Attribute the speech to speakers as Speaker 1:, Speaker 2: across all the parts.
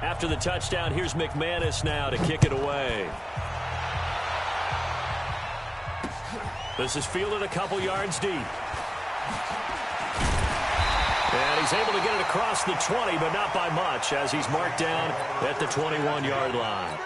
Speaker 1: After the touchdown, here's McManus now to kick it away. This is fielded a couple yards deep. And he's able to get it across the 20, but not by much, as he's marked down at the 21-yard line.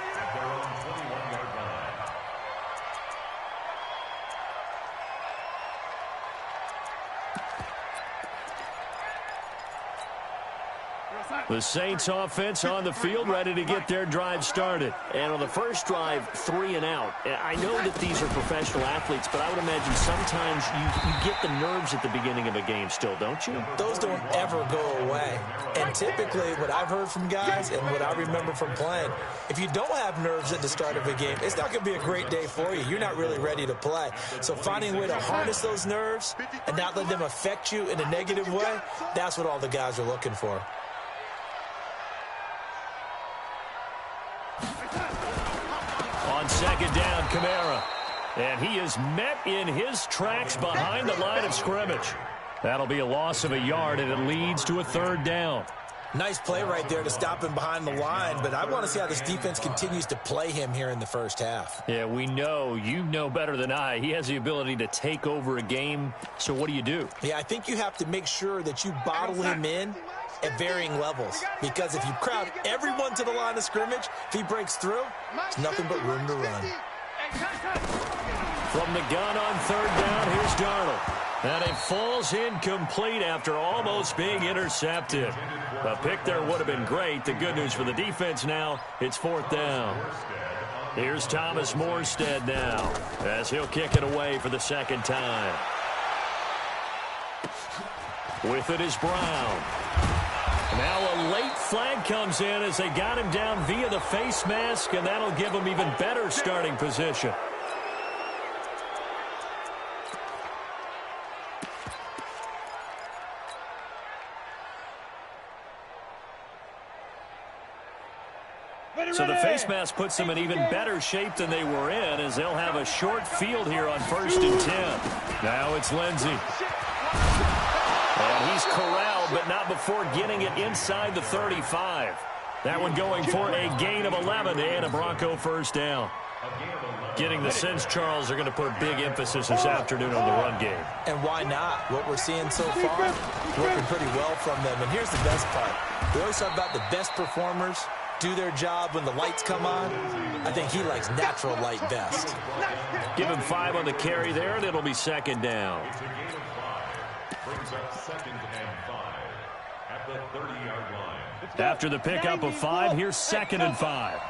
Speaker 1: The Saints offense on the field, ready to get their drive started. And on the first drive, 3 and out. I know that these are professional athletes, but I would imagine sometimes you get the nerves at the beginning of a game still, don't you?
Speaker 2: Those don't ever go away. And typically, what I've heard from guys and what I remember from playing, if you don't have nerves at the start of a game, it's not going to be a great day for you. You're not really ready to play. So finding a way to harness those nerves and not let them affect you in a negative way, that's what all the guys are looking for.
Speaker 1: On second down, Kamara. And he is met in his tracks behind the line of scrimmage. That'll be a loss of a yard, and it leads to a 3rd down.
Speaker 2: Nice play right there to stop him behind the line, but I want to see how this defense continues to play him here in the first half.
Speaker 1: Yeah, we know. You know better than I. He has the ability to take over a game, so what do?
Speaker 2: Yeah, I think you have to make sure that you bottle him in at varying levels, because if you crowd everyone to the line of scrimmage, if he breaks through, there's nothing but room to run.
Speaker 1: From the gun on 3rd down, here's Darnold. And it falls incomplete after almost being intercepted. A pick there would have been great. The good news for the defense now, it's 4th down. Here's Thomas Morstead now, as he'll kick it away for the 2nd time. With it is Brown. Now a late flag comes in as they got him down via the face mask, and that'll give him even better starting position. So the face mask puts them in even better shape than they were in, as they'll have a short field here on 1st and 10. Now it's Lindsey. And he's corralled, but not before getting it inside the 35. That one going for a gain of 11 and a Bronco 1st down. Getting the sense, Charles, are going to put big emphasis this afternoon on the run game.
Speaker 2: And why not? What we're seeing so far, working pretty well from them. And here's the best part. We always talk about the best performers do their job when the lights come on. I think he likes natural light best.
Speaker 1: Give him 5 on the carry there, and it'll be 2nd down. After the pickup of 5, here's 2nd and 5.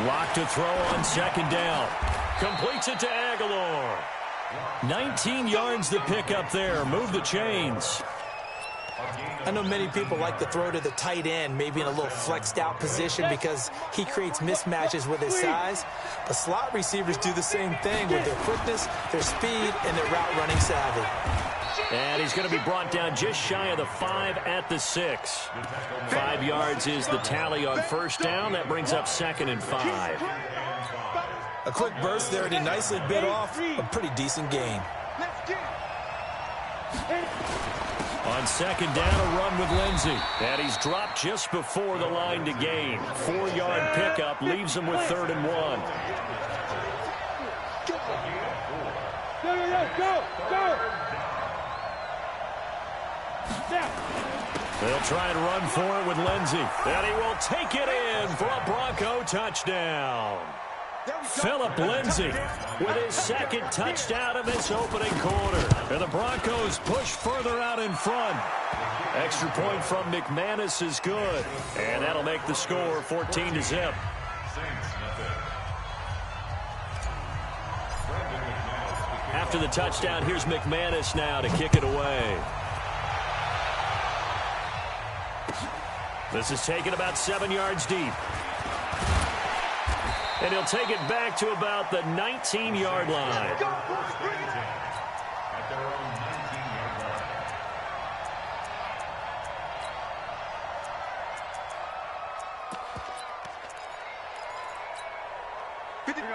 Speaker 1: Lock to throw on 2nd down. Completes it to Aguilar. 19 yards the pickup there. Move the chains.
Speaker 2: I know many people like to throw to the tight end, maybe in a little flexed out position because he creates mismatches with his size. But slot receivers do the same thing with their quickness, their speed, and their route running savvy.
Speaker 1: And he's going to be brought down just shy of the 5 at the 6. 5 yards is the tally on 1st down. That brings up 2nd and 5.
Speaker 2: A quick burst there, and he nicely bit off a pretty decent gain.
Speaker 1: On 2nd down, a run with Lindsey. And he's dropped just before the line to gain. 4-yard pickup leaves him with 3rd and 1. Go! They'll try and run for it with Lindsey. And he will take it in for a Bronco touchdown. Phillip Lindsay with his 2nd touchdown of this opening quarter. And the Broncos push further out in front. Extra point from McManus is good. And that'll make the score 14-0. After the touchdown, here's McManus now to kick it away. This is taken about 7 yards deep. And he'll take it back to about the 19-yard line.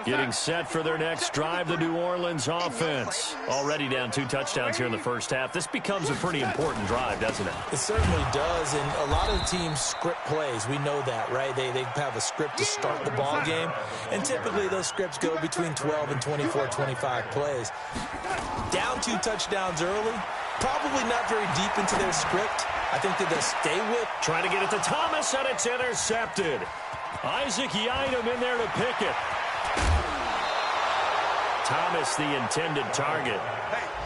Speaker 1: Getting set for their next drive, the New Orleans offense. Already down 2 touchdowns here in the first half. This becomes a pretty important drive, doesn't it?
Speaker 2: It certainly does, and a lot of teams script plays. We know that, right? They have a script to start the ball game, and typically those scripts go between 12 and 24, 25 plays. Down 2 touchdowns early, probably not very deep into their script. I think that they'll stay with.
Speaker 1: Trying to get it to Thomas, and it's intercepted. Isaac Yiadom in there to pick it. Thomas, the intended target.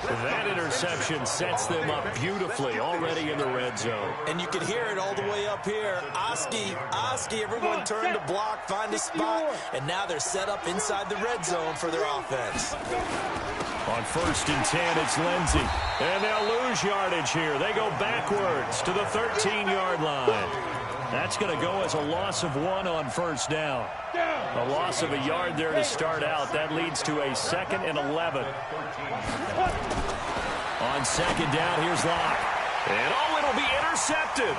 Speaker 1: That interception sets them up beautifully already in the red zone.
Speaker 2: And you can hear it all the way up here. Oski, everyone turned to block, find a spot, and now they're set up inside the red zone for their offense.
Speaker 1: On 1st and 10, it's Lindsey. And they'll lose yardage here. They go backwards to the 13-yard line. That's going to go as a loss of 1 on 1st down. A loss of a yard there to start out. That leads to a 2nd and 11. On 2nd down, here's Locke. And it'll be intercepted.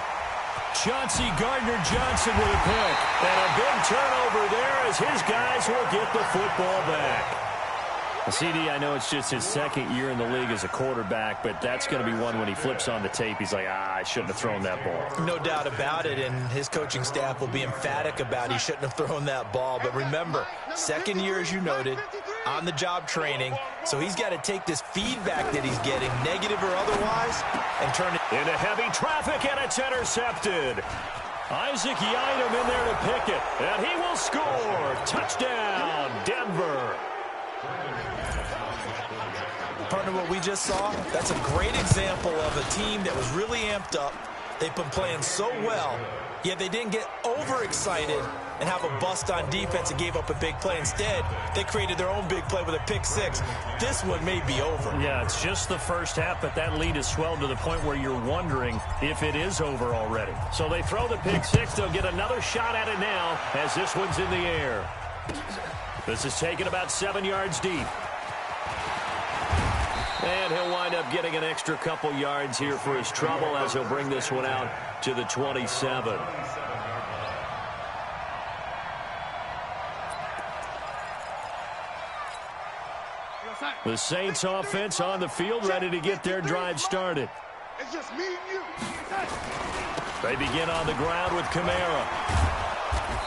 Speaker 1: Chauncey Gardner-Johnson with a pick. And a big turnover there as his guys will get the football back. CD, I know it's just his 2nd year in the league as a quarterback, but that's going to be one when he flips on the tape. He's like, I shouldn't have thrown that ball.
Speaker 2: No doubt about it, and his coaching staff will be emphatic about he shouldn't have thrown that ball. But remember, 2nd year, as you noted, on-the-job training, so he's got to take this feedback that he's getting, negative or otherwise, and turn it
Speaker 1: into heavy traffic, and it's intercepted. Isaac Yiadom in there to pick it, and he will score. Touchdown, Denver.
Speaker 2: Partner, what we just saw, that's a great example of a team that was really amped up. They've been playing so well, yet they didn't get overexcited and have a bust on defense and gave up a big play. Instead, they created their own big play with a pick 6. This one may be over.
Speaker 1: Yeah, it's just the first half, but that lead has swelled to the point where you're wondering if it is over already. So they throw the pick 6. They'll get another shot at it now as this one's in the air. This is taken about 7 yards deep. And he'll wind up getting an extra couple yards here for his trouble as he'll bring this one out to the 27. The Saints offense on the field ready to get their drive started.
Speaker 3: It's just me and you.
Speaker 1: They begin on the ground with Kamara.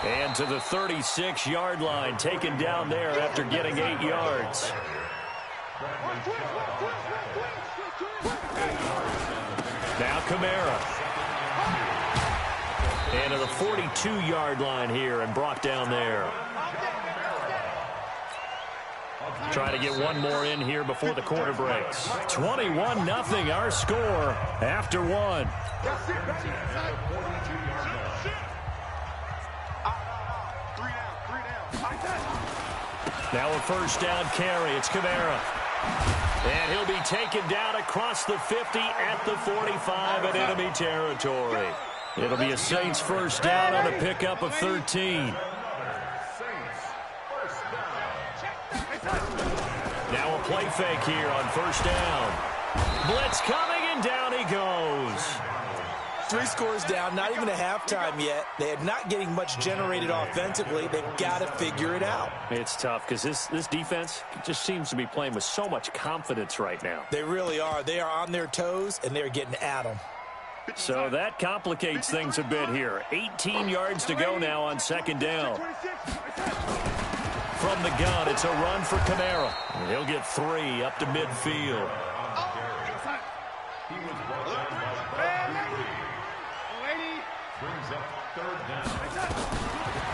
Speaker 1: And to the 36-yard line, taken down there after getting 8 yards. Now Kamara. And to the 42-yard line here and brought down there. Trying to get one more in here before the quarter breaks. 21-0 our score after 1. Now a 1st down carry. It's Kamara. And he'll be taken down across the 50 at the 45 in enemy territory. It'll be a Saints 1st down on a pickup of 13. Now a play fake here on 1st down. Blitz coming, and down he goes.
Speaker 2: 3 scores down, not even a halftime yet. They are not getting much generated offensively. They've got to figure it out.
Speaker 1: It's tough because this defense just seems to be playing with so much confidence right now.
Speaker 2: They really are. They are on their toes, and they're getting at them.
Speaker 1: So that complicates things a bit here. 18 yards to go now on 2nd down. From the gun, it's a run for Kamara. And he'll get 3 up to midfield.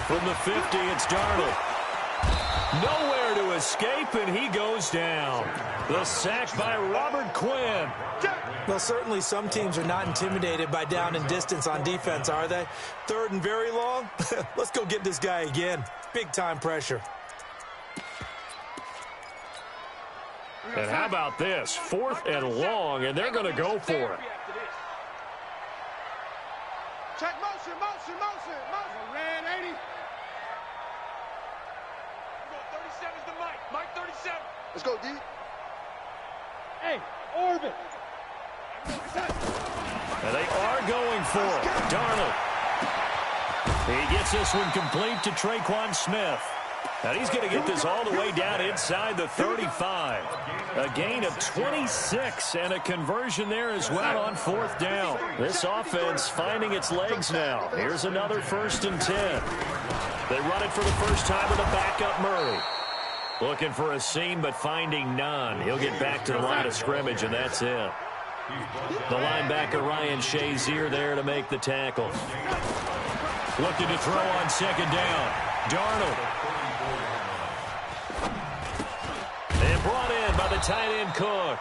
Speaker 1: From the 50, it's Darnold. Nowhere to escape, and he goes down. The sack by Robert Quinn.
Speaker 2: Well, certainly some teams are not intimidated by down and distance on defense, are they? 3rd and very long? Let's go get this guy again. Big-time pressure.
Speaker 1: And how about this? 4th and long, and they're going to go for it.
Speaker 3: Check motion. Red 80. Go 37's the Mike. Mike 37. Let's go, D. Hey, orbit.
Speaker 1: And they are going for it. Darnold. He gets this one complete to Traquan Smith. And he's going to get this all the way down inside the 35. A gain of 26 and a conversion there as well on 4th down. This offense finding its legs now. Here's another 1st and 10. They run it for the first time with a backup Murray. Looking for a seam, but finding none. He'll get back to the line of scrimmage, and that's it. The linebacker, Ryan Shazier, there to make the tackle. Looking to throw on 2nd down. Darnold. And brought in by the tight end, Cook.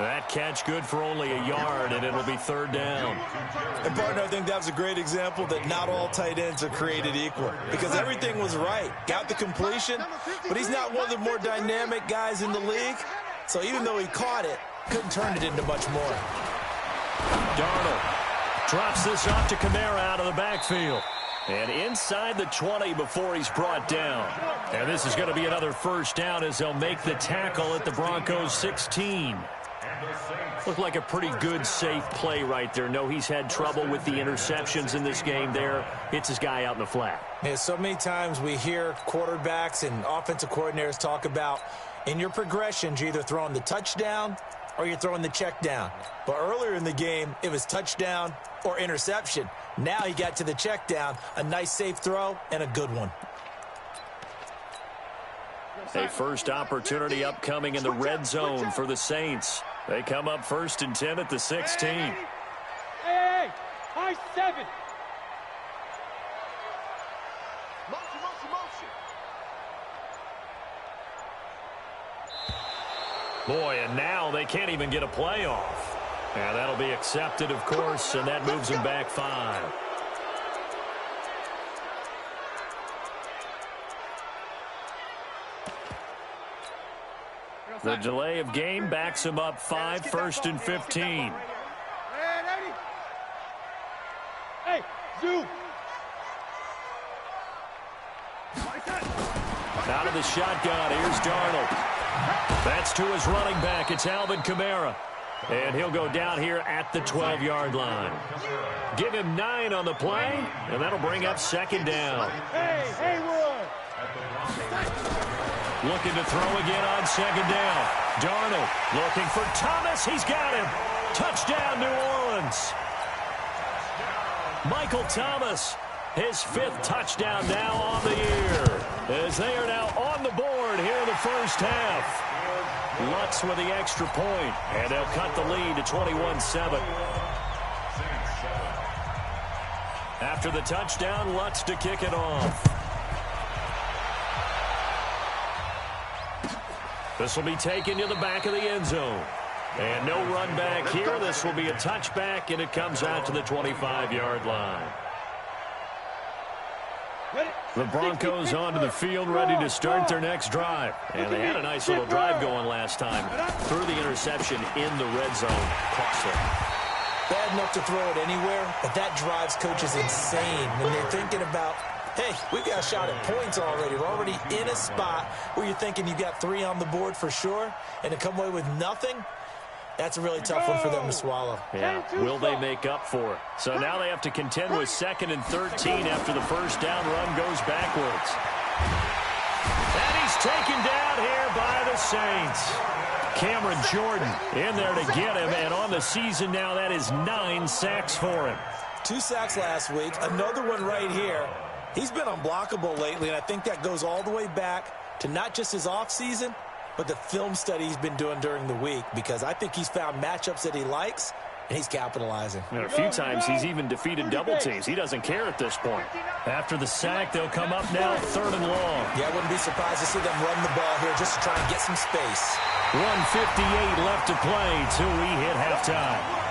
Speaker 1: That catch good for only a yard, and it'll be 3rd down.
Speaker 2: And, partner, I think that was a great example that not all tight ends are created equal because everything was right. Got the completion, but he's not one of the more dynamic guys in the league. So even though he caught it, couldn't turn it into much more.
Speaker 1: Darnold drops this off to Kamara out of the backfield. And inside the 20 before he's brought down. And this is going to be another 1st down as they'll make the tackle at the Broncos 16. Looked like a pretty good, safe play right there. No, he's had trouble with the interceptions in this game there. Hits his guy out in the flat.
Speaker 2: Yeah, so many times we hear quarterbacks and offensive coordinators talk about in your progressions, you're either throwing the touchdown or you're throwing the check down. But earlier in the game, it was touchdown or interception. Now he got to the check down, a nice safe throw, and a good one.
Speaker 1: A first opportunity upcoming in the red zone for the Saints. They come up 1st and 10 at the 16.
Speaker 3: Hey, high 7.
Speaker 1: Boy, and now they can't even get a play off. And that'll be accepted, of course, and that moves them back 5. The delay of game backs him up 5, 1st and 15.
Speaker 3: Hey, zoom.
Speaker 1: Out of the shotgun, here's Darnold. That's to his running back. It's Alvin Kamara. And he'll go down here at the 12-yard line. Give him 9 on the play, and that'll bring up 2nd down.
Speaker 3: Hey, Hayward.
Speaker 1: Looking to throw again on 2nd down. Darnold looking for Thomas. He's got him. Touchdown, New Orleans. Michael Thomas, his 5th touchdown now on the year. As they are now on the board here in the first half. Lutz with the extra point, and they'll cut the lead to 21-7. After the touchdown, Lutz to kick it off. This will be taken to the back of the end zone. And no run back here. This will be a touchback, and it comes out to the 25-yard line. The Broncos onto the field, ready to start their next drive. And they had a nice little drive going last time. Threw the interception in the red zone. Costly.
Speaker 2: Bad enough to throw it anywhere, but that drives coaches insane when they're thinking about, hey, we've got a shot at points already. We're already in a spot where you're thinking you've got 3 on the board for sure, and to come away with nothing, that's a really tough one for them to swallow.
Speaker 1: Yeah, will they make up for it? So now they have to contend with 2nd and 13 after the first down run goes backwards. And he's taken down here by the Saints. Cameron Jordan in there to get him, and on the season now, that is 9 sacks for him.
Speaker 2: 2 sacks last week, another one right here. He's been unblockable lately, and I think that goes all the way back to not just his offseason, but the film study he's been doing during the week, because I think he's found matchups that he likes, and he's capitalizing.
Speaker 1: And a few times he's even defeated double teams. He doesn't care at this point. After the sack, they'll come up now 3rd and long.
Speaker 2: Yeah, I wouldn't be surprised to see them run the ball here just to try and get some space.
Speaker 1: 1:58 left to play till we hit halftime.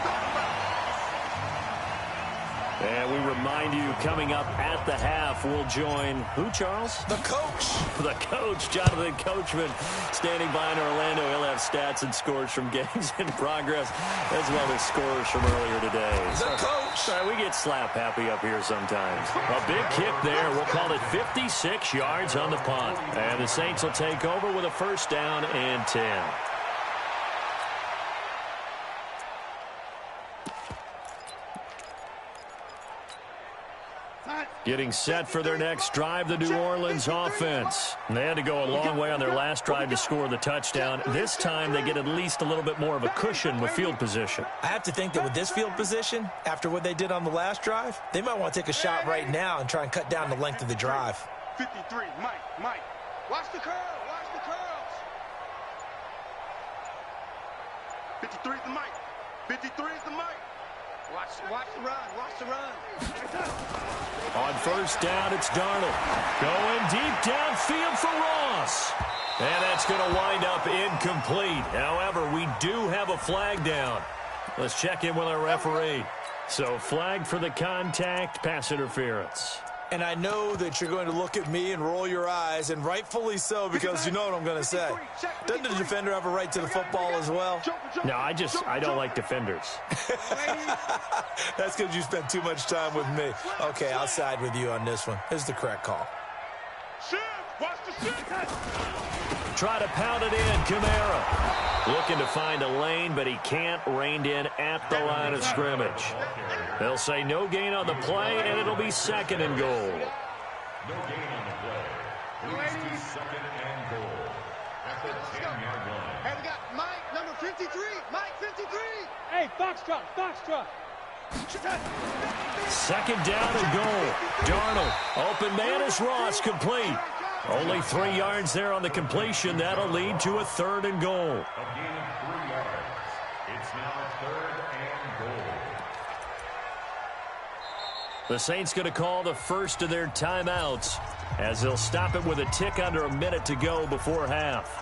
Speaker 1: And we remind you, coming up at the half, we'll join who, Charles?
Speaker 2: The coach.
Speaker 1: The coach, Jonathan Coachman, standing by in Orlando. He'll have stats and scores from games in progress, as well as scores from earlier today.
Speaker 2: The coach.
Speaker 1: Sorry, we get slap happy up here sometimes. A big kick there. We'll call it 56 yards on the punt. And the Saints will take over with a 1st down and 10. Getting set for their next drive, the New Orleans offense. They had to go a long way on their last drive to score the touchdown. This time, they get at least a little bit more of a cushion with field position.
Speaker 2: I have to think that with this field position, after what they did on the last drive, they might want to take a shot right now and try and cut down the length of the drive.
Speaker 3: 53, Mike. Watch the curl. Watch the curls. 53 is the Mike. 53 is the Mike. Watch the run. Watch the run.
Speaker 1: On first down, it's Darnold. Going deep downfield for Ross. And that's going to wind up incomplete. However, we do have a flag down. Let's check in with our referee. So, flag for the contact, pass interference.
Speaker 2: And I know that you're going to look at me and roll your eyes, and rightfully so, because you know what I'm going to say. Doesn't the defender have a right to the football as well?
Speaker 1: No, I don't like defenders.
Speaker 2: That's because you spent too much time with me. Okay, I'll side with you on this one. Here's the correct call.
Speaker 1: Try to pound it in, Kamara. Looking to find a lane, but he can't. Reined in at the line of scrimmage. They'll say no gain on the play, and it'll be second and goal.
Speaker 4: No gain on the play. Leads to second and goal at the 10-yard line.
Speaker 3: Hey, we got Mike, number 53. Mike, 53.
Speaker 5: Hey, Foxtrot.
Speaker 1: Second down and goal. Darnold, open man is Ross, complete. Only 3 yards there on the completion. That'll lead to a third and goal.
Speaker 4: A gain of 3 yards. It's now third and goal.
Speaker 1: The Saints going to call the first of their timeouts as they'll stop it with a tick under a minute to go before half.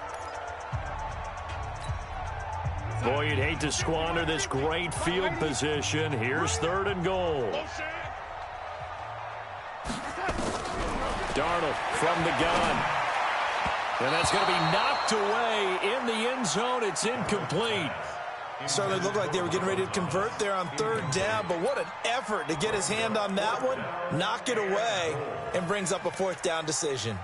Speaker 1: Boy, you'd hate to squander this great field position. Here's third and goal. Darnold from the gun. And that's going to be knocked away in the end zone. It's incomplete.
Speaker 2: Certainly looked like they were getting ready to convert there on third down, but what an effort to get his hand on that one, knock it away, and brings up a fourth down decision.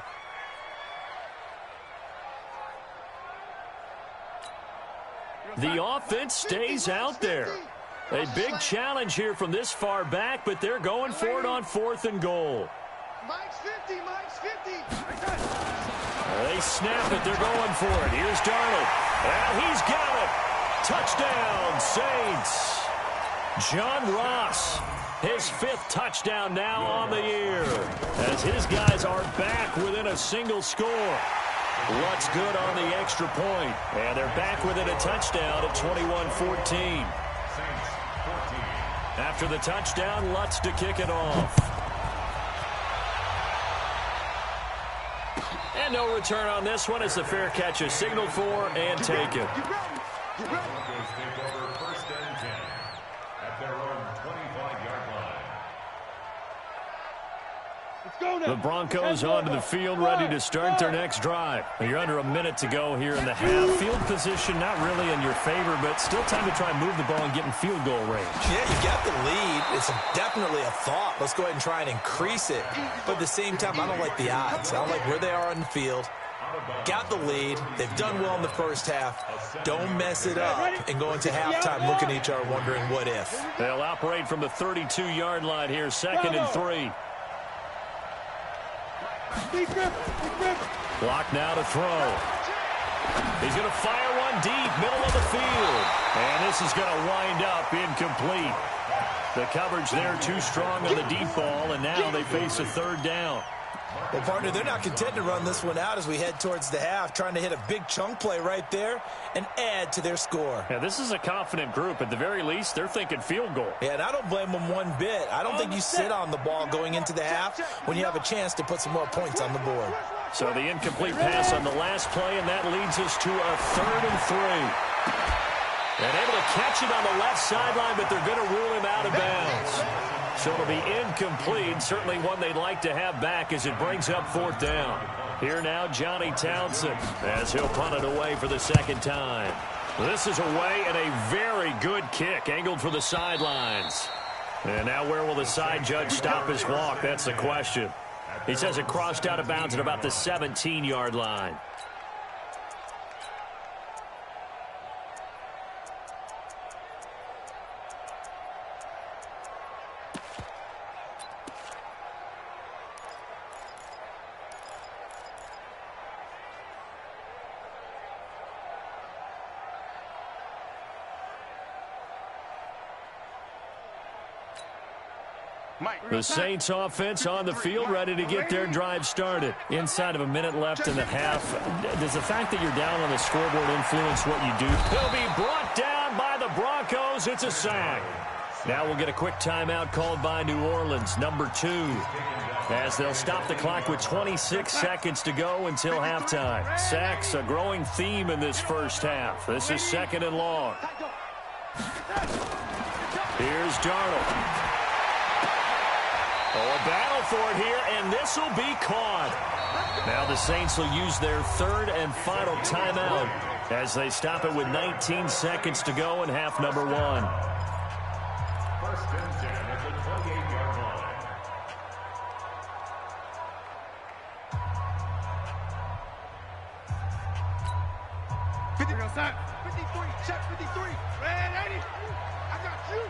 Speaker 1: The offense stays out there. A big challenge here from this far back, but they're going for it on fourth and goal.
Speaker 3: Mike's 50.
Speaker 1: They snap it. They're going for it. Here's Darnold. And he's got it. Touchdown, Saints. John Ross, his 5th touchdown now on the year, as his guys are back within a single score. Lutz good on the extra point, and they're back within a touchdown at 21-14. After the touchdown, Lutz to kick it off. And no return on this one as the fair catch is signaled for and taken.
Speaker 4: Broncos take over first and 10 at their own 25-yard line.
Speaker 1: The Broncos onto the field, ready to start their next drive. You're under a minute to go here in the half. Field position not really in your favor, but still time to try and move the ball and get in field goal range.
Speaker 2: Yeah, you got the lead. It's definitely a thought. Let's go ahead and try and increase it. But at the same time, I don't like the odds. I don't like where they are on the field. Got the lead. They've done well in the first half. Don't mess it up and go into halftime looking at each other wondering what if.
Speaker 1: They'll operate from the 32-yard line here, second and 3. Block now to throw. He's going to fire one deep, middle of the field. And this is going to wind up incomplete. The coverage there too strong on the deep ball, and now they face a third down.
Speaker 2: Well, partner, they're not content to run this one out as we head towards the half, trying to hit a big chunk play right there and add to their score.
Speaker 1: Yeah, this is a confident group. At the very least, they're thinking field goal.
Speaker 2: Yeah, and I don't blame them one bit. I don't think you sit on the ball going into the half when you have a chance to put some more points on the board.
Speaker 1: So the incomplete pass on the last play, and that leads us to a third and 3. And able to catch it on the left sideline, but they're going to rule him out of bounds. So it'll be incomplete, certainly one they'd like to have back as it brings up fourth down. Here now, Johnny Townsend, as he'll punt it away for the second time. This is away and a very good kick, angled for the sidelines. And now where will the side judge stop his walk? That's the question. He says it crossed out of bounds at about the 17-yard line. The Saints offense on the field, ready to get their drive started. Inside of a minute left in the half. Does the fact that you're down on the scoreboard influence what you do? He'll be brought down by the Broncos. It's a sack. Now we'll get a quick timeout called by New Orleans, number 2. As they'll stop the clock with 26 seconds to go until halftime. Sacks, a growing theme in this first half. This is 2nd and long. Here's Darnold. Oh, a battle for it here, and this will be caught. Now the Saints will use their 3rd and final timeout as they stop it with 19 seconds to go in half number 1.
Speaker 4: 1st and 10 at the 28-yard line.
Speaker 3: Sack. 53, check 53. Red 80. I got you.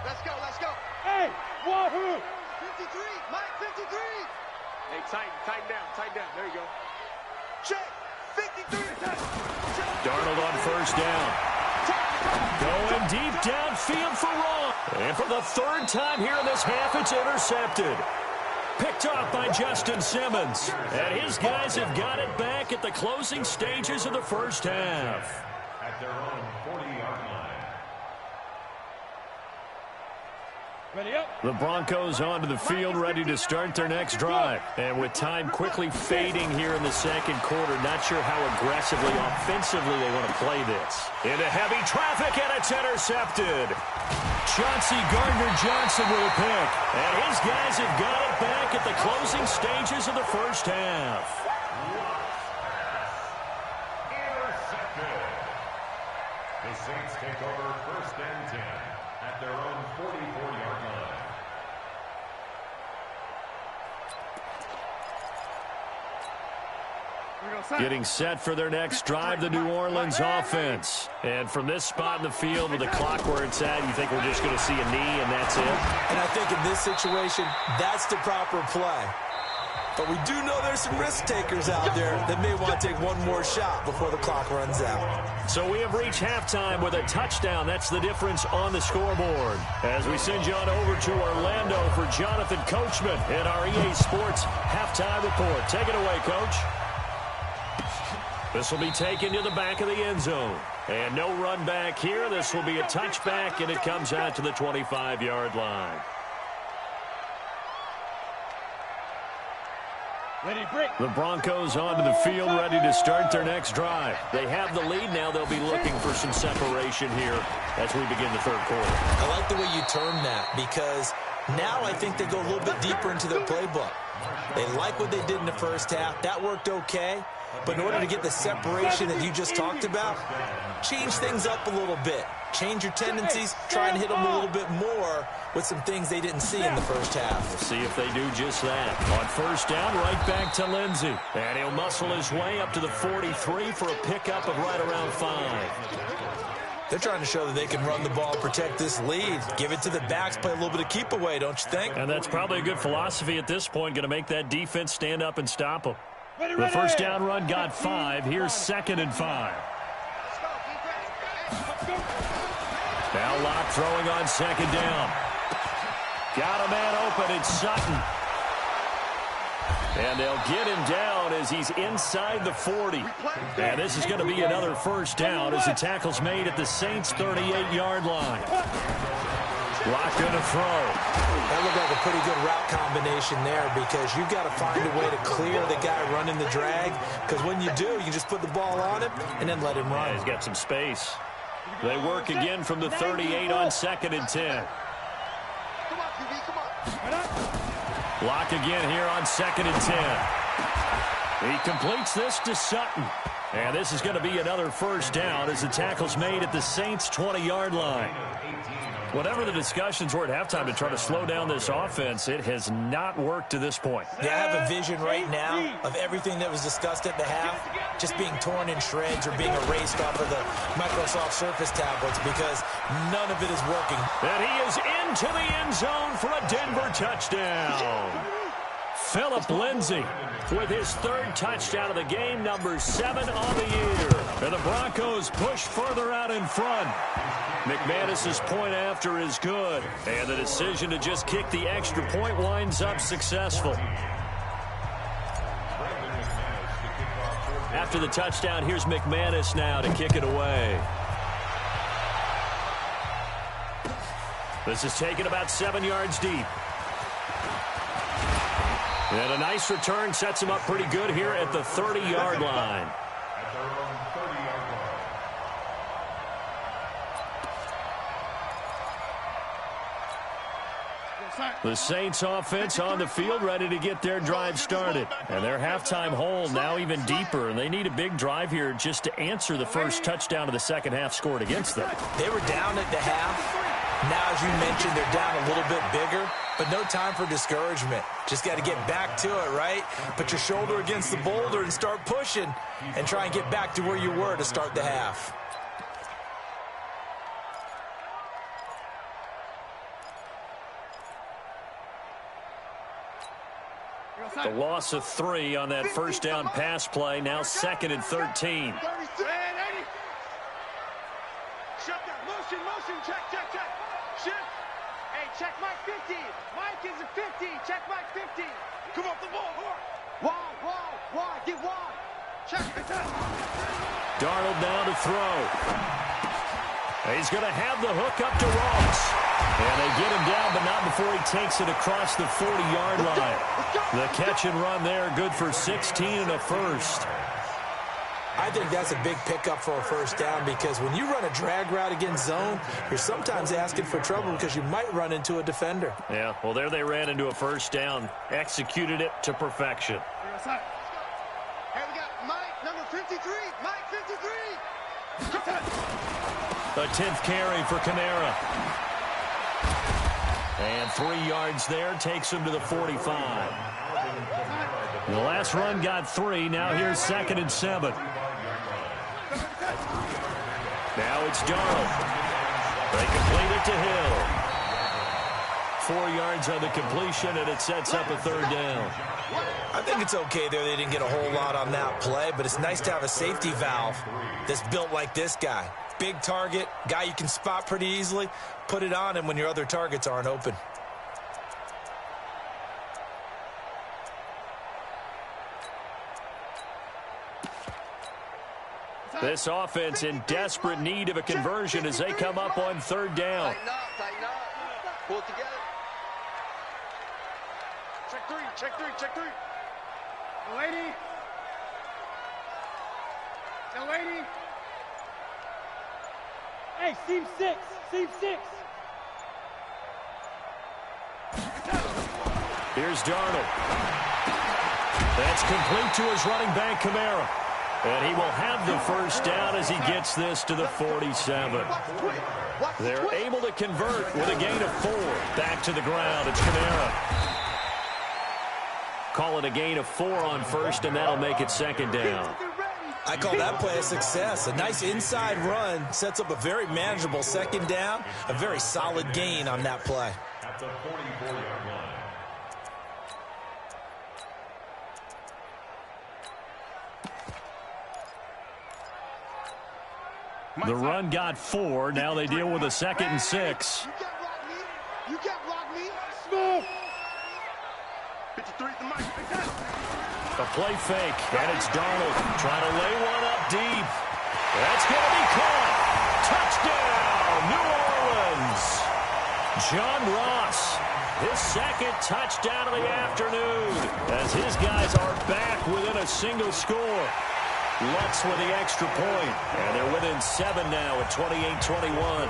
Speaker 3: Let's go, let's go. Hey, wahoo. 53, Mike, 53. Hey, tighten down. There you go. Check, 53.
Speaker 1: Darnold on 1st down. Going deep downfield for Ron. And for the 3rd time here in this half, it's intercepted. Picked off by Justin Simmons. And his guys have got it back at the closing stages of the first half.
Speaker 4: At their own 40-yard line.
Speaker 5: Ready up.
Speaker 1: The Broncos onto the field, ready to start their next drive. And with time quickly fading here in the 2nd quarter, not sure how aggressively, offensively they want to play this. Into heavy traffic, and it's intercepted. Chauncey Gardner-Johnson with a pick. And his guys have got it back at the closing stages of the first half.
Speaker 4: Intercepted. The Saints take over 1st and 10 at their own 44-yard line.
Speaker 1: Getting set for their next drive, the New Orleans offense. And from this spot in the field with the clock where it's at, you think we're just going to see a knee and that's it?
Speaker 2: And I think in this situation, that's the proper play. But we do know there's some risk takers out there that may want to take one more shot before the clock runs out.
Speaker 1: So we have reached halftime with a touchdown. That's the difference on the scoreboard. As we send you on over to Orlando for Jonathan Coachman in our EA Sports halftime report. Take it away, Coach. This will be taken to the back of the end zone. And no run back here. This will be a touchback, and it comes out to the 25-yard line.
Speaker 5: Ready, break.
Speaker 1: The Broncos onto the field, ready to start their next drive. They have the lead now. They'll be looking for some separation here as we begin the 3rd quarter.
Speaker 2: I like the way you term that because now I think they go a little bit deeper into their playbook. They like what they did in the first half. That worked okay. But in order to get the separation that you just talked about, change things up a little bit. Change your tendencies, try and hit them a little bit more with some things they didn't see in the first half.
Speaker 1: We'll see if they do just that. On 1st down, right back to Lindsey. And he'll muscle his way up to the 43 for a pickup of right around 5.
Speaker 2: They're trying to show that they can run the ball, protect this lead, give it to the backs, play a little bit of keep away, don't you think?
Speaker 1: And that's probably a good philosophy at this point, going to make that defense stand up and stop them. The 1st down run got 5. Here's 2nd and 5. Now Locke throwing on 2nd down. Got a man open, it's Sutton. And they'll get him down as he's inside the 40. And this is going to be another 1st down as the tackle's made at the Saints' 38-yard line. Locke going to throw.
Speaker 2: That looked like a pretty good route combination there because you've got to find a way to clear the guy running the drag because when you do, you can just put the ball on him and then let him run.
Speaker 1: Yeah, he's got some space. They work again from the 38 on 2nd and 10.
Speaker 3: Come on, QB, come on.
Speaker 1: Locke again here on 2nd and 10. He completes this to Sutton. And this is going to be another 1st down as the tackle's made at the Saints' 20-yard line. Whatever the discussions were at halftime to try to slow down this offense, it has not worked to this point.
Speaker 2: Yeah, I have a vision right now of everything that was discussed at the half just being torn in shreds or being erased off of the Microsoft Surface tablets because none of it is working.
Speaker 1: And he is into the end zone for a Denver touchdown. Philip Lindsay with his third touchdown of the game, number 7 on the year. And the Broncos push further out in front. McManus's point after is good. And the decision to just kick the extra point winds up successful. After the touchdown, here's McManus now to kick it away. This is taken about 7 yards deep. And a nice return sets him up pretty good here at the 30-yard line.
Speaker 4: At their own 30-yard line.
Speaker 1: The Saints offense on the field ready to get their drive started. And their halftime hole now even deeper. And they need a big drive here just to answer the first touchdown of the second half scored against them.
Speaker 2: They were down at the half. Now, as you mentioned, they're down a little bit bigger, but no time for discouragement. Just got to get back to it, right? Put your shoulder against the boulder and start pushing and try and get back to where you were to start the half.
Speaker 1: The loss of 3 on that first down pass play, now 2nd and 13.
Speaker 3: Shut down. Motion. Check. Shift. Hey, check Mike 50. Mike is a 50. Check Mike 50. Come off the ball. Wide. Get wide. Check.
Speaker 1: Darnold now to throw. He's going to have the hook up to Ross. And they get him down, but not before he takes it across the 40-yard line. The catch and run there, good for 16 and a first.
Speaker 2: I think that's a big pickup for a first down because when you run a drag route against zone, you're sometimes asking for trouble because you might run into a defender.
Speaker 1: Yeah, well, there they ran into a first down, executed it to perfection.
Speaker 3: Hey, we got Mike, number 53. Mike 53.
Speaker 1: A 10th carry for Kamara. And 3 yards there takes him to the 45. The last run got 3. Now here's 2nd and 7. Now it's Darnold. They complete it to Hill. 4 yards on the completion, and it sets up a 3rd down.
Speaker 2: I think it's okay there. They didn't get a whole lot on that play, but it's nice to have a safety valve that's built like this guy. Big target, guy you can spot pretty easily. Put it on him when your other targets aren't open.
Speaker 1: This offense in desperate need of a conversion as they come up on 3rd down.
Speaker 3: Tighten up. Pull it together. Check three. The lady.
Speaker 5: Hey, seam 6.
Speaker 1: Here's Darnold. That's complete to his running back, Kamara. And he will have the first down as he gets this to the 47. They're able to convert with a gain of 4. Back to the ground. It's Kamara. Call it a gain of 4 on first, and that'll make it 2nd down.
Speaker 2: I call that play a success. A nice inside run sets up a very manageable 2nd down. A very solid gain on that play.
Speaker 4: At the 44-yard line.
Speaker 1: The run got 4. Now they deal with a 2nd and 6.
Speaker 3: You can't block me.
Speaker 5: Smooth.
Speaker 3: 53 the mic.
Speaker 1: A play fake, and it's Darnold trying to lay one up deep. That's going to be caught. Touchdown, New Orleans. John Ross, his 2nd touchdown of the afternoon, as his guys are back within a single score. Lutz with the extra point, and they're within 7 now at 28-21.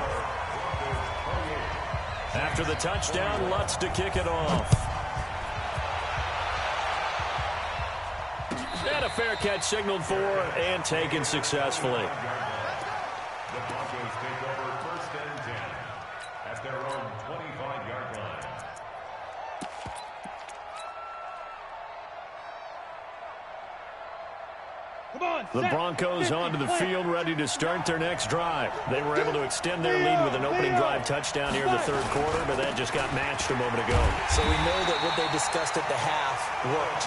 Speaker 1: After the touchdown, Lutz to kick it off. And a fair catch signaled for and taken successfully.
Speaker 4: The Broncos take over 1st and 10 at their own 25-yard line.
Speaker 1: The Broncos onto the field, ready to start their next drive. They were able to extend their lead with an opening drive touchdown here in the third quarter, but that just got matched a moment ago.
Speaker 2: So we know that what they discussed at the half worked.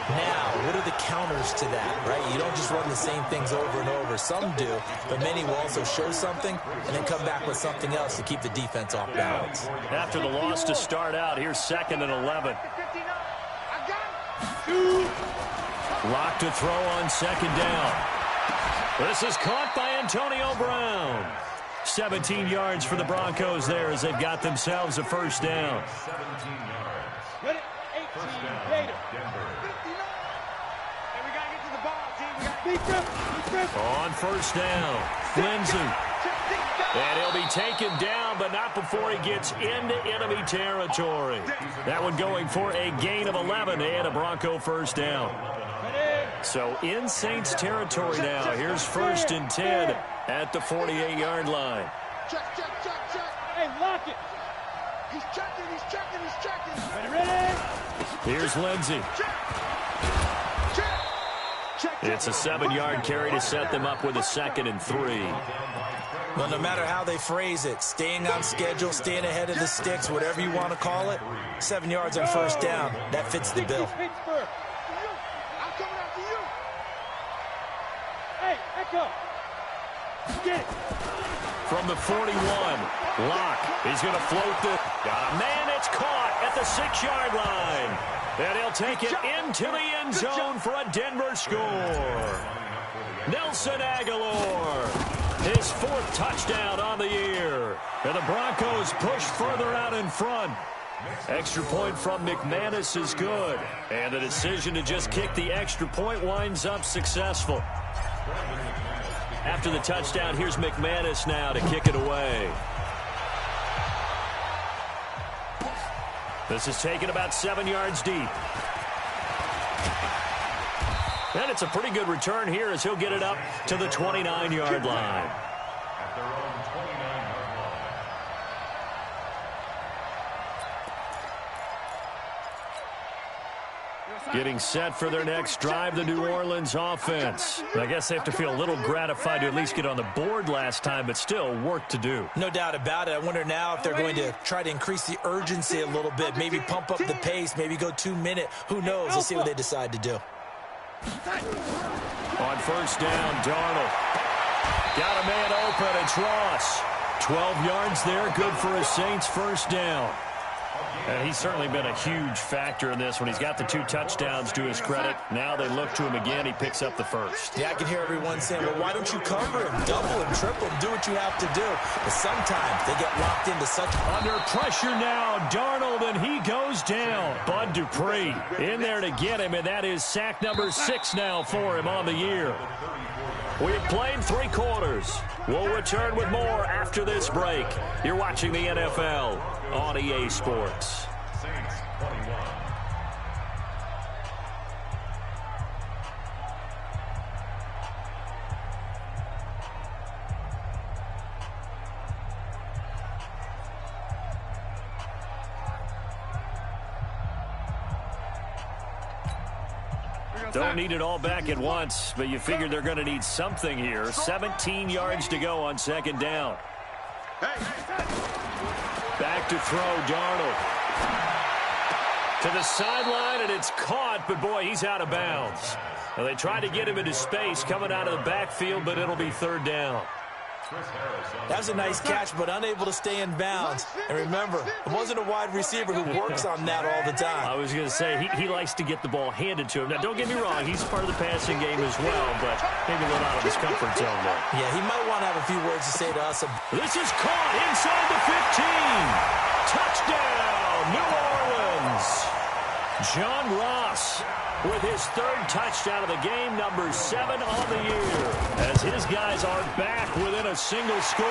Speaker 2: Now, what are the counters to that, right? You don't just run the same things over and over. Some do, but many will also show something and then come back with something else to keep the defense off balance.
Speaker 1: After the loss to start out, here's 2nd and 11. Lock to throw on 2nd down. This is caught by Antonio Brown. 17 yards for the Broncos there as they've got themselves a first down.
Speaker 4: 17 yards.
Speaker 5: Ready? 18 later.
Speaker 3: Hey, we got to get to the ball, team.
Speaker 1: On first down, Lindsey. And he'll be taken down, but not before he gets into enemy territory. That one going for a gain of 11 and a Bronco first down. So in Saints territory now. Here's 1st and 10 at the 48-yard line.
Speaker 3: Check.
Speaker 5: Hey, lock it.
Speaker 3: He's checking.
Speaker 5: Ready?
Speaker 1: Here's Lindsey.
Speaker 3: Check.
Speaker 1: It's a 7-yard carry to set them up with a 2nd and 3.
Speaker 2: Well, no matter how they phrase it, staying on schedule, staying ahead of the sticks, whatever you want to call it, 7 yards on first down, that fits the bill.
Speaker 5: Pittsburgh.
Speaker 3: I'm coming after you.
Speaker 5: Hey, Echo. Get it.
Speaker 1: From the 41, Locke. He's going to float the... Got a man, it's caught at the 6-yard line. And he'll take it into the end zone for a Denver score. Nelson Aguilar, his 4th touchdown on the year. And the Broncos push further out in front. Extra point from McManus is good. And the decision to just kick the extra point winds up successful. After the touchdown, here's McManus now to kick it away. This is taken about 7 yards deep. And it's a pretty good return here as he'll get it up to the 29-yard line.
Speaker 4: At their own 29-yard line.
Speaker 1: Getting set for their next drive, the New Orleans offense. I guess they have to feel a little gratified to at least get on the board last time, but still work to do.
Speaker 2: No doubt about it. I wonder now if they're going to try to increase the urgency a little bit, maybe pump up the pace, maybe go 2-minute. Who knows? Let's see what they decide to do.
Speaker 1: On first down, Darnold. Got a man open. It's Ross. 12 yards there. Good for a Saints first down. And he's certainly been a huge factor in this when he's got the 2 touchdowns to his credit. Now they look to him again. He picks up the first.
Speaker 2: Yeah, I can hear everyone saying, well, why don't you cover him, double him, triple him, do what you have to do. But sometimes they get locked into such...
Speaker 1: Under pressure now, Darnold, and he goes down. Bud Dupree in there to get him, and that is sack number 6 now for him on the year. We've played 3 quarters. We'll return with more after this break. You're watching the NFL on EA Sports.
Speaker 4: Saints 21.
Speaker 1: Don't need it all back at once, but you figure they're going to need something here. 17 yards to go on 2nd down. Back to throw, Darnold. To the sideline, and it's caught, but boy, he's out of bounds. Well, they tried to get him into space coming out of the backfield, but it'll be 3rd down.
Speaker 2: That was a nice catch, but unable to stay in bounds. And remember, it wasn't a wide receiver who works on that all the time.
Speaker 1: I was going to say, he likes to get the ball handed to him. Now, don't get me wrong, he's part of the passing game as well, but maybe a little out of his comfort zone there.
Speaker 2: Yeah, he might want to have a few words to say to us.
Speaker 1: This is caught inside the 15. Touchdown, New Orleans. John Ross with his 3rd touchdown of the game, number 7 on the year, as his guys are back within a single score.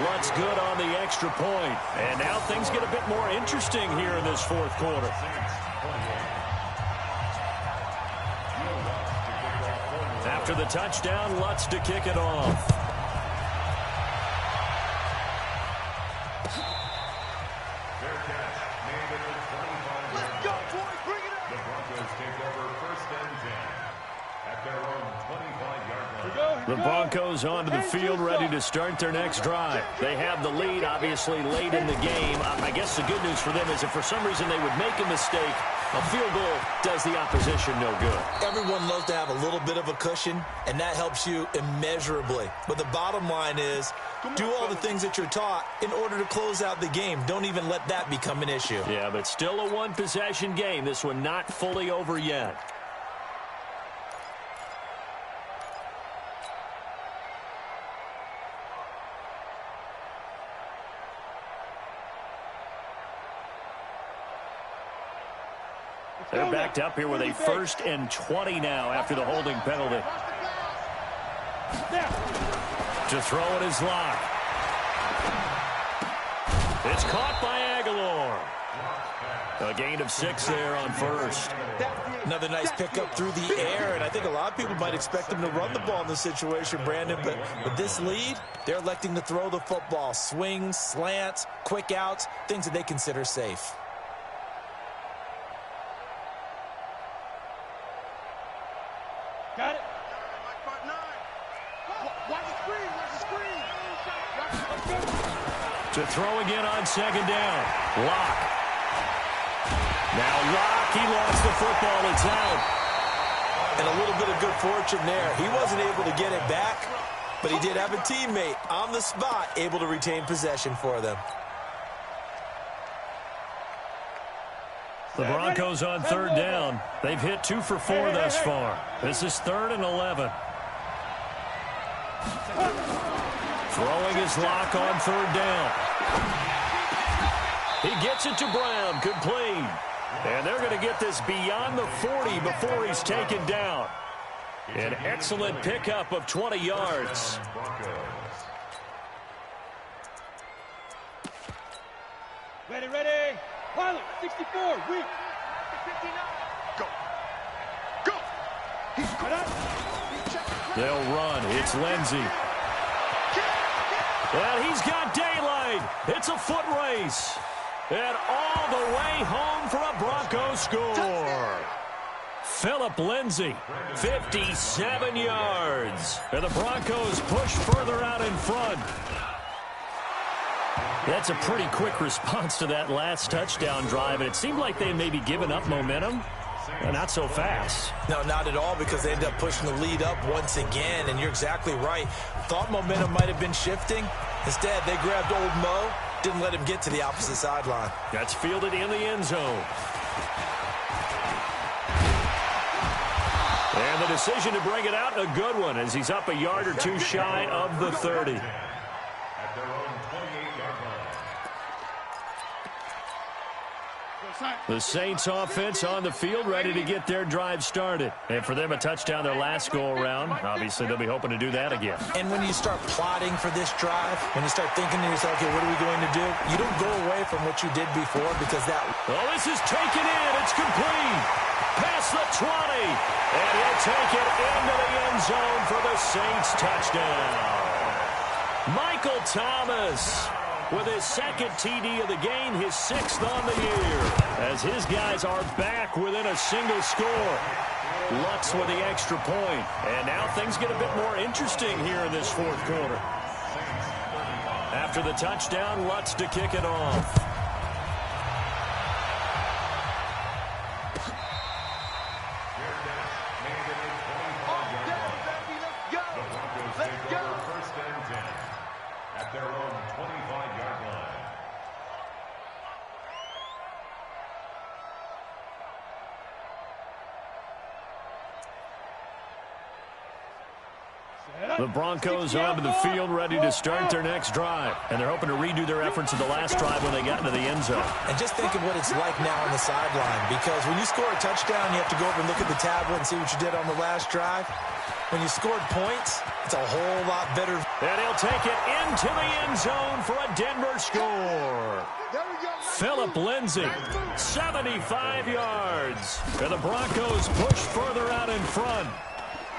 Speaker 1: What's good on the extra point? And now things get a bit more interesting here in this 4th quarter. After the touchdown, Lutz to kick it off.
Speaker 4: Fair catch made at the 25-yard line.
Speaker 3: Go, boys, bring it up.
Speaker 4: The Broncos take over 1st and 10 at their own
Speaker 1: The Broncos onto the field, ready to start their next drive. They have the lead, obviously, late in the game. I guess the good news for them is if for some reason they would make a mistake, a field goal does the opposition no good.
Speaker 2: Everyone loves to have a little bit of a cushion, and that helps you immeasurably. But the bottom line is, do all the things that you're taught in order to close out the game. Don't even let that become an issue.
Speaker 1: Yeah, but still a one-possession game. This one not fully over yet. They're backed up here with a 1st and 20 now after the holding penalty. To throw it is Locke. It's caught by Aguilar. A gain of 6 there on 1st.
Speaker 2: Another nice pickup through the air, and I think a lot of people might expect them to run the ball in this situation, Brandon, but with this lead, they're electing to throw the football. Swings, slants, quick outs, things that they consider safe.
Speaker 5: Got it.
Speaker 1: To throw again on 2nd down. Locke. Now Locke, he lost the football. It's out.
Speaker 2: And a little bit of good fortune there. He wasn't able to get it back, but he did have a teammate on the spot able to retain possession for them.
Speaker 1: The Broncos on 3rd down. They've hit 2 for 4 thus far. This is 3rd and 11. Throwing his Locke on 3rd down. He gets it to Brown, complete. And they're going to get this beyond the 40 before he's taken down. An excellent pickup of 20 yards.
Speaker 5: Ready, ready. Pilot, 64, weak.
Speaker 3: Go. Go.
Speaker 1: They'll run. It's Lindsey. And he's got daylight. It's a foot race. And all the way home for a Bronco score. Philip Lindsey, 57 yards. And the Broncos push further out in front. That's a pretty quick response to that last touchdown drive. And it seemed like they may be giving up momentum. Not so fast.
Speaker 2: No, not at all, because they ended up pushing the lead up once again. And you're exactly right. Thought momentum might have been shifting. Instead, they grabbed old Mo. Didn't let him get to the opposite sideline.
Speaker 1: That's fielded in the end zone. And the decision to bring it out, a good one, as he's up a yard or 2 shy of the 30.
Speaker 4: At their own 28-yard line.
Speaker 1: The Saints offense on the field, ready to get their drive started. And for them, a touchdown their last go-around. Obviously, they'll be hoping to do that again.
Speaker 2: And when you start plotting for this drive, when you start thinking to yourself, okay, what are we going to do? You don't go away from what you did before, because that...
Speaker 1: Oh, this is taken in. It's complete. Past the 20. And he'll take it into the end zone for the Saints touchdown. Michael Thomas with his 2nd TD of the game, his 6th on the year, as his guys are back within a single score. Lutz with the extra point. And now things get a bit more interesting here in this 4th quarter. After the touchdown, Lutz to kick it off.
Speaker 4: At their own 25-yard line.
Speaker 1: The Broncos onto the field, ready to start their next drive. And they're hoping to redo their efforts of the last drive when they got into the end zone.
Speaker 2: And just think of what it's like now on the sideline, because when you score a touchdown, you have to go over and look at the tablet and see what you did on the last drive. When you scored points, it's a whole lot better.
Speaker 1: And he'll take it into the end zone for a Denver score. Philip Lindsey, 75 yards. And the Broncos push further out in front.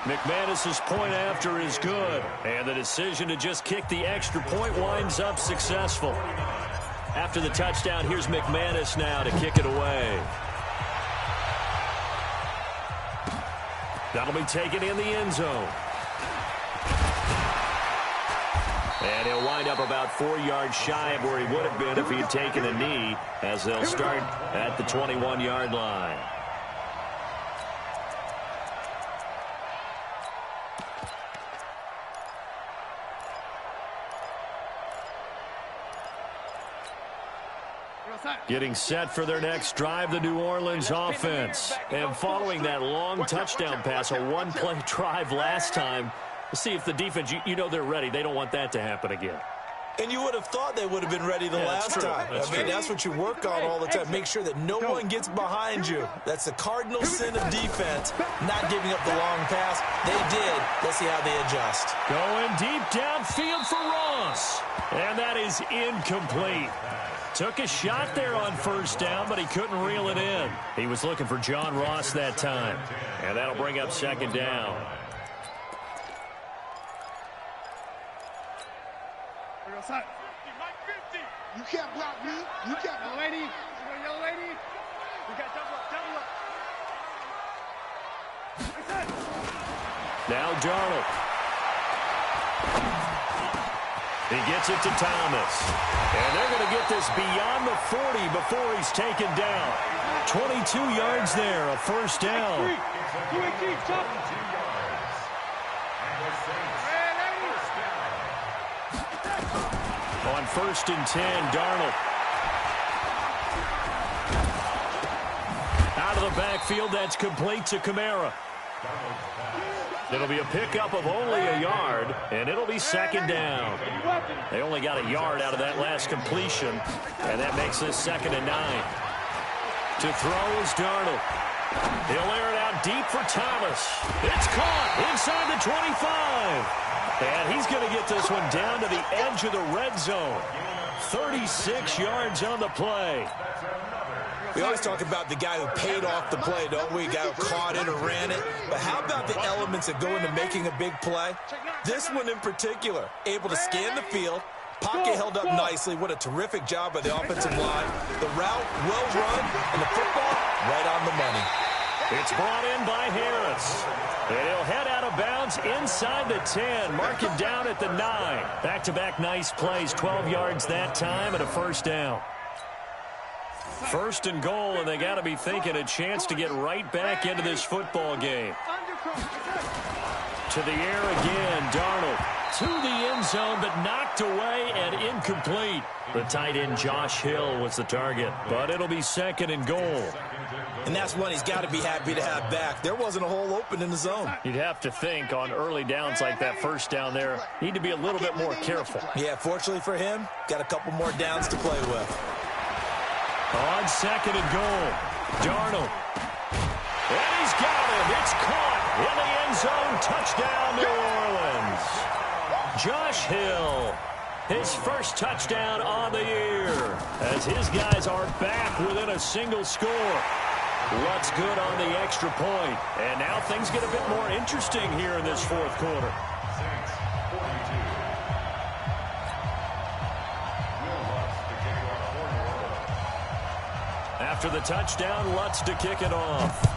Speaker 1: McManus's point after is good. And the decision to just kick the extra point winds up successful. After the touchdown, here's McManus now to kick it away. That'll be taken in the end zone. And he'll wind up about 4 yards shy of where he would have been if he had taken a knee, as they'll start at the 21-yard line. Getting set for their next drive, the New Orleans offense. And following that long touchdown pass, a one-play drive last time, we'll see if the defense, you know they're ready. They don't want that to happen again.
Speaker 2: And you would have thought they would have been ready the last time. That's what you work on all the time. Make sure that no one gets behind you. That's the cardinal sin of defense, not giving up the long pass. They did. Let's see how they adjust.
Speaker 1: Going deep downfield for Ross. And that is incomplete. Took a shot there on first down, but he couldn't reel it in. He was looking for John Ross that time. And that'll bring up second down.
Speaker 3: You can't block me. You can't block lady. Yellow lady. We got double up.
Speaker 1: Now Darnold. He gets it to Thomas. And they're going to get this beyond the 40 before he's taken down. 22 yards there, a first down. On 1st and 10, Darnold. Out of the backfield, that's complete to Kamara. It'll be a pickup of only a yard, and it'll be second down. They only got a yard out of that last completion, and that makes this 2nd and 9. To throw is Darnold. He'll air it out deep for Thomas. It's caught inside the 25. And he's going to get this one down to the edge of the red zone. 36 yards on the play.
Speaker 2: We always talk about the guy who paid off the play, don't we? Guy who caught it or ran it. But how about the elements that go into making a big play? This one in particular, able to scan the field. Pocket held up nicely. What a terrific job by the offensive line. The route, well run, and the football, right on the money.
Speaker 1: It's brought in by Harris. And he'll head out of bounds inside the 10. Mark him down at the 9. Back-to-back nice plays. 12 yards that time and a first down. 1st and goal, and they got to be thinking a chance to get right back into this football game. To the air again, Darnold. To the end zone, but knocked away and incomplete. The tight end, Josh Hill, was the target, but it'll be 2nd and goal.
Speaker 2: And that's one he's got to be happy to have back. There wasn't a hole open in the zone.
Speaker 1: You'd have to think on early downs like that first down there, need to be a little bit more careful.
Speaker 2: Yeah, fortunately for him, got a couple more downs to play with.
Speaker 1: On 2nd and goal, Darnold. And he's got him. It's caught in the end zone. Touchdown, New Orleans. Josh Hill, his first touchdown on the year, as his guys are back within a single score. Lutz good on the extra point. And now things get a bit more interesting here in this 4th quarter. After the touchdown, Lutz to kick it off.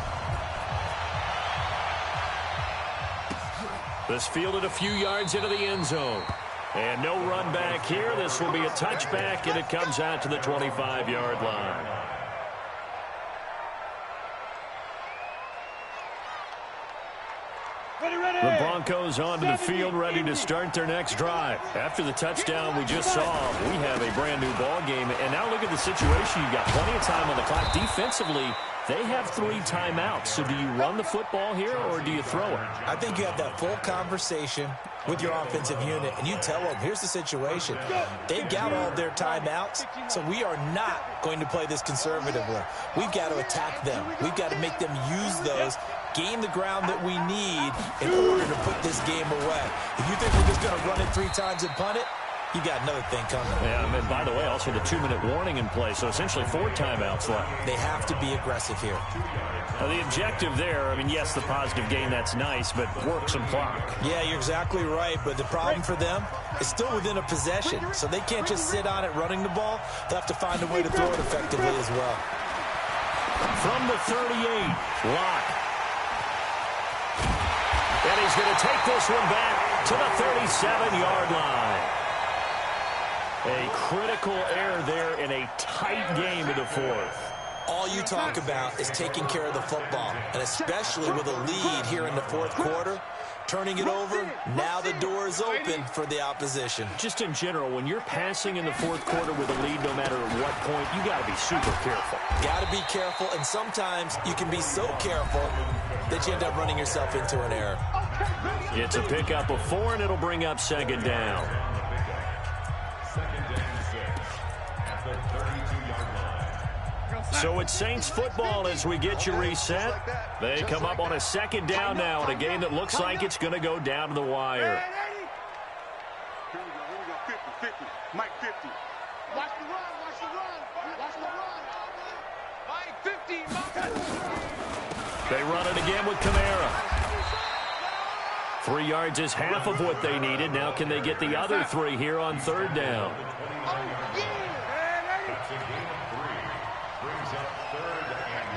Speaker 1: This fielded a few yards into the end zone. And no run back here. This will be a touchback, and it comes out to the 25-yard line. The Broncos onto the field, ready to start their next drive. After the touchdown we just saw, we have a brand-new ball game. And now look at the situation. You've got plenty of time on the clock. Defensively, they have 3 timeouts. So do you run the football here, or do you throw it?
Speaker 2: I think you have that full conversation with your offensive unit, and you tell them, here's the situation. They've got all their timeouts, so we are not going to play this conservatively. We've got to attack them. We've got to make them use those, gain the ground that we need in order to put this game away. If you think we're just going to run it 3 times and punt it, you got another thing coming.
Speaker 1: Yeah, and by the way, also the 2-minute warning in play, so essentially 4 timeouts left.
Speaker 2: They have to be aggressive here.
Speaker 1: The objective there, I mean, yes, the positive gain, that's nice, but work some clock.
Speaker 2: Yeah, you're exactly right, but the problem for them is still within a possession, so they can't just sit on it running the ball. They'll have to find a way to throw it effectively as well.
Speaker 1: From the 38, Lott. And he's going to take this one back to the 37-yard line. A critical error there in a tight game in the fourth.
Speaker 2: All you talk about is taking care of the football, and especially with a lead here in the fourth quarter, turning it over, now the door is open for the opposition.
Speaker 1: Just in general, when you're passing in the fourth quarter with a lead, no matter at what point, you got to be super careful.
Speaker 2: Got to be careful, and sometimes you can be so careful that you end up running yourself into an error.
Speaker 1: It's a pickup of 4, and it'll bring up second down.
Speaker 4: Second and 6 at the 32-yard line.
Speaker 1: So it's Saints football as we get you reset. They come up on a second down now in a game that looks like it's going to go down to the wire.
Speaker 3: Here we go, 50, 50, Mike 50. Watch the run, watch the run, watch the run. Mike 50,
Speaker 1: They run it again with Kamara. 3 yards is half of what they needed. Now can they get the other 3 here on third down?
Speaker 4: That's a gain of 3. Brings up third and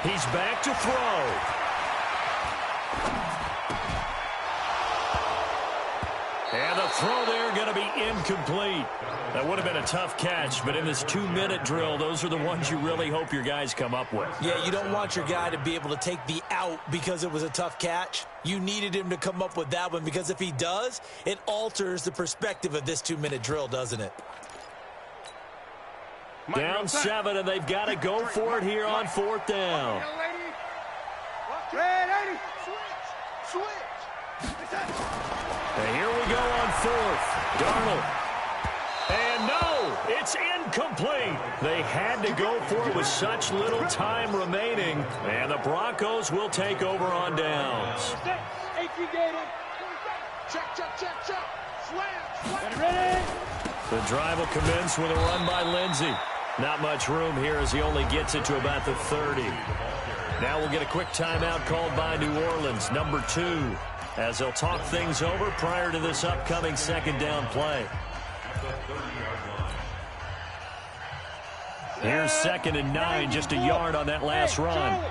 Speaker 4: 3.
Speaker 1: He's back to throw. And the throw there going to be incomplete. That would have been a tough catch, but in this 2-minute drill, those are the ones you really hope your guys come up with.
Speaker 2: Yeah, you don't want your guy to be able to take the out because it was a tough catch. You needed him to come up with that one because if he does, it alters the perspective of this 2-minute drill, doesn't it?
Speaker 1: Down 7, and they've got to go for it here on fourth down. And here we go on fourth. Darnold. And no, it's incomplete. They had to go for it with such little time remaining. And the Broncos will take over on downs. The drive will commence with a run by Lindsey. Not much room here as he only gets it to about the 30. Now we'll get a quick timeout called by New Orleans, number 2, as they'll talk things over prior to this upcoming second down play. Here's 2nd and 9, just a yard on that last run.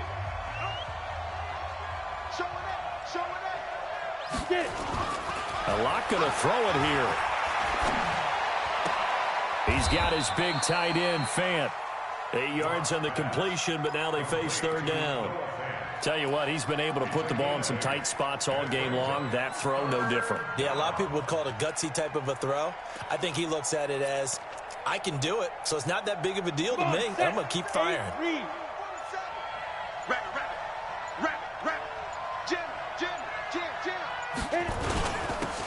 Speaker 1: A lot going to throw it here. He's got his big tight end, Fant. 8 yards on the completion, but now they face third down. Tell you what, he's been able to put the ball in some tight spots all game long. That throw, no different.
Speaker 2: Yeah, a lot of people would call it a gutsy type of a throw. I think he looks at it as, I can do it, so it's not that big of a deal to me. I'm going to keep firing.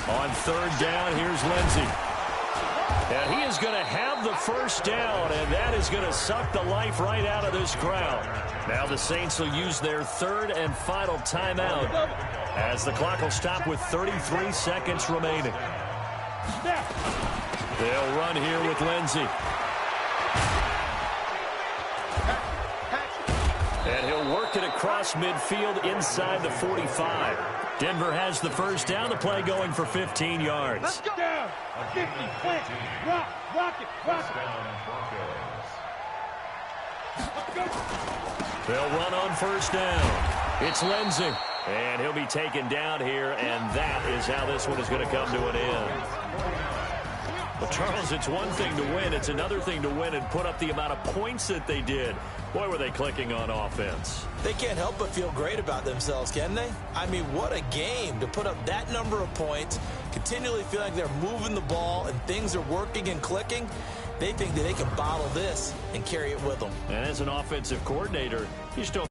Speaker 1: On third down, here's Lindsey. And he is going to have the first down, and that is going to suck the life right out of this crowd. Now the Saints will use their third and final timeout as the clock will stop with 33 seconds remaining. They'll run here with Lindsey. And he'll work it across midfield inside the 45. Denver has the first down. The play going for 15 yards.
Speaker 5: Let's go. Down. 50, plant, rock it.
Speaker 1: They'll run on first down. It's Lindsey. And he'll be taken down here, and that is how this one is going to come to an end. Well, Charles, it's one thing to win. It's another thing to win and put up the amount of points that they did. Boy, were they clicking on offense.
Speaker 2: They can't help but feel great about themselves, can they? I mean, what a game to put up that number of points, continually feel like they're moving the ball and things are working and clicking. They think that they can bottle this and carry it with them.
Speaker 1: And as an offensive coordinator, you just don't